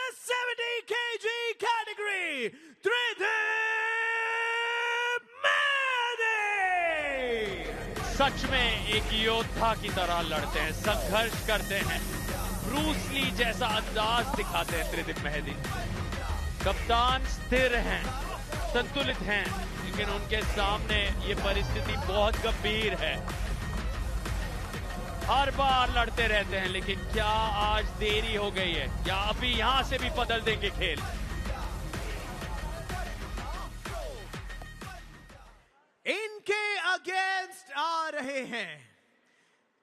the 70 kg category, Tridip Mehdi! सच में एक योद्धा की तरह लड़ते हैं, संघर्ष करते हैं, ब्रूस ली जैसा अंदाज दिखाते हैं त्रिदिप मेहदी। कप्तान स्थिर हैं, संतुलित हैं, लेकिन उनके सामने ये परिस्थिति बहुत गंभीर है। हर बार लड़ते रहते हैं, लेकिन क्या आज देरी हो गई है या अभी यहां से भी बदल देंगे खेल? इनके अगेंस्ट आ रहे हैं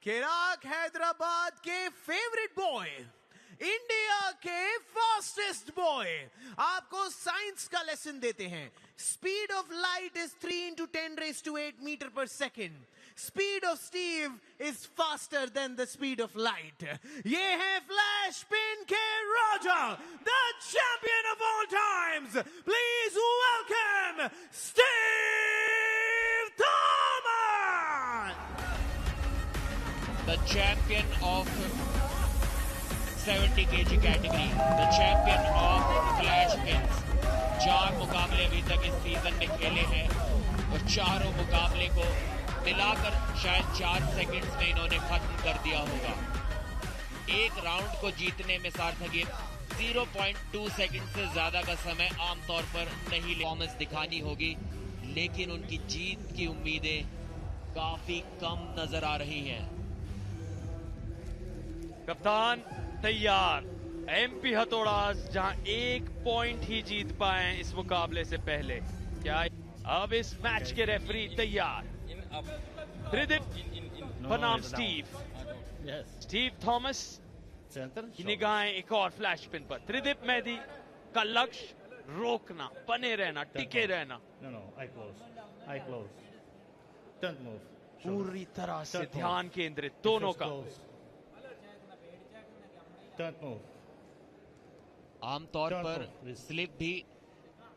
चिराग, हैदराबाद के फेवरेट बॉय, इंडिया के फास्टेस्ट बॉय। आपको साइंस का लेसन देते हैं। Speed of light is 3 into 10⁸ metre per second. Speed of Steve is faster than the speed of light. ये है फ्लैश स्पिन के राजा, the champion of all times. Please welcome Steve Thomas, the champion of 70 kg category, the champion of flash spins। 4 मुकाबले अभी तक इस season में खेले हैं और चारों मुकाबले को मिलाकर शायद 4 सेकंड्स में इन्होंने खत्म कर दिया होगा। एक राउंड को जीतने में सार्थक ये 0.2 सेकंड से ज्यादा का समय आमतौर पर नहीं परफॉर्मेंस दिखानी होगी, लेकिन उनकी जीत की उम्मीदें काफी कम नजर आ रही हैं। कप्तान तैयार, एमपी हथौड़ा जहां 1 पॉइंट ही जीत पाए इस मुकाबले से पहले। क्या अब इस मैच के रेफरी तैयार? त्रिदिप बनाम स्टीव थॉमस की निगाहें एक और फ्लैश स्पिन पर। त्रिदिप मेहदी का लक्ष्य रोकना, बने रहना, टिके रहना। पूरी तरह से ध्यान केंद्रित दोनों का। आमतौर पर स्लिप भी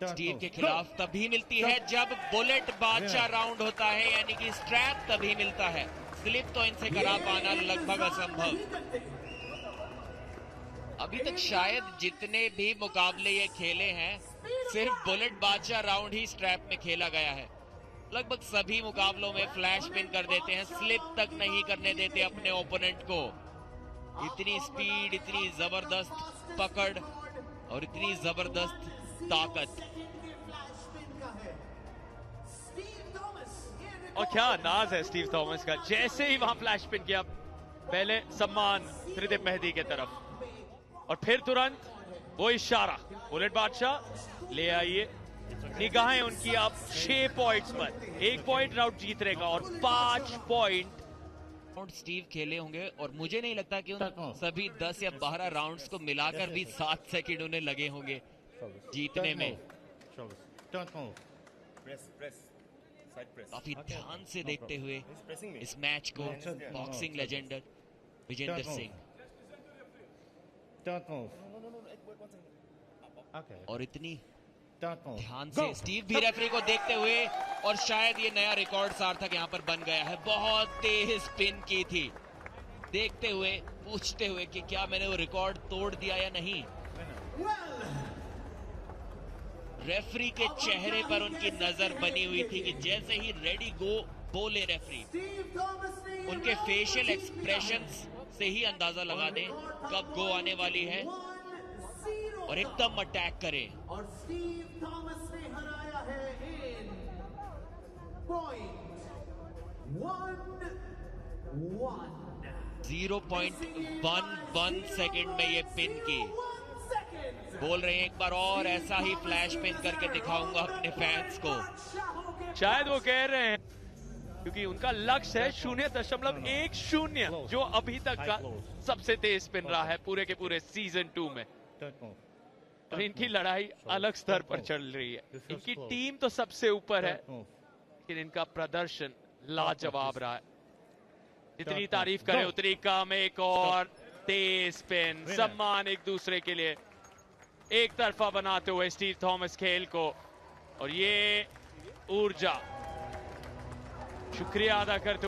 स्टीव के खिलाफ तभी मिलती है जब बुलेट बादशाह राउंड होता है, यानी कि स्ट्रैप तभी मिलता है। स्लिप तो इनसे करा पाना लगभग असंभव। अभी तक शायद जितने भी मुकाबले ये खेले हैं, सिर्फ बुलेट बादशाह राउंड ही स्ट्रैप में खेला गया है। लगभग सभी मुकाबलों में फ्लैश स्पिन कर देते हैं, स्लिप तक नहीं करने देते अपने ओपोनेंट को। इतनी स्पीड, इतनी जबरदस्त पकड़ और इतनी जबरदस्त ताकत। और क्या अंदाज है स्टीव थॉमस का। जैसे ही वहां फ्लैश स्पिन किया, पहले सम्मान त्रिदिप मेहदी के तरफ और फिर तुरंत वो इशारा, बुलेट बादशाह ले आइए। निगाहें उनकी अब 6 पॉइंट्स पर। 1 पॉइंट राउंड जीत रहेगा और 5 पॉइंट स्टीव खेले होंगे और मुझे नहीं लगता कि उन सभी 10 या 12 राउंड्स को मिलाकर भी 7 सेकंड उन्हें लगे होंगे जीतने में। काफी ध्यान से देखते हुए इस मैच को बॉक्सिंग लेजेंड विजेंद्र सिंह और इतनी ध्यान से स्टीव भी रेफरी को देखते हुए, और शायद ये नया रिकॉर्ड सार्थक यहाँ पर बन गया है। बहुत तेज स्पिन की थी, देखते हुए, पूछते हुए कि क्या मैंने वो रिकॉर्ड तोड़ दिया या नहीं। रेफरी के चेहरे पर उनकी नजर बनी हुई थी कि जैसे ही रेडी गो बोले रेफरी, उनके फेशियल एक्सप्रेशंस से ही अंदाजा लगा दें कब गो आने वाली है और एकदम अटैक करें। और स्टीव थॉमस ने हराया है इन 0.11 सेकंड में ये पिन की। बोल रहे हैं एक बार और ऐसा ही फ्लैश पिन करके दिखाऊंगा अपने फैंस को। शायद वो कह रहे हैं क्योंकि उनका लक्ष्य है 0.10 जो अभी तक का सबसे तेज स्पिन रहा है पूरे के पूरे सीजन 2 में। और इनकी लड़ाई अलग स्तर पर चल रही है। इनकी टीम तो सबसे ऊपर है, लेकिन इनका प्रदर्शन लाजवाब रहा है। जितनी तारीफ करें उतनी कम। एक और तेज स्पिन, सम्मान एक दूसरे के लिए एक तरफा बनाते हुए स्टीव थॉमस खेल को। और ये ऊर्जा, शुक्रिया अदा करते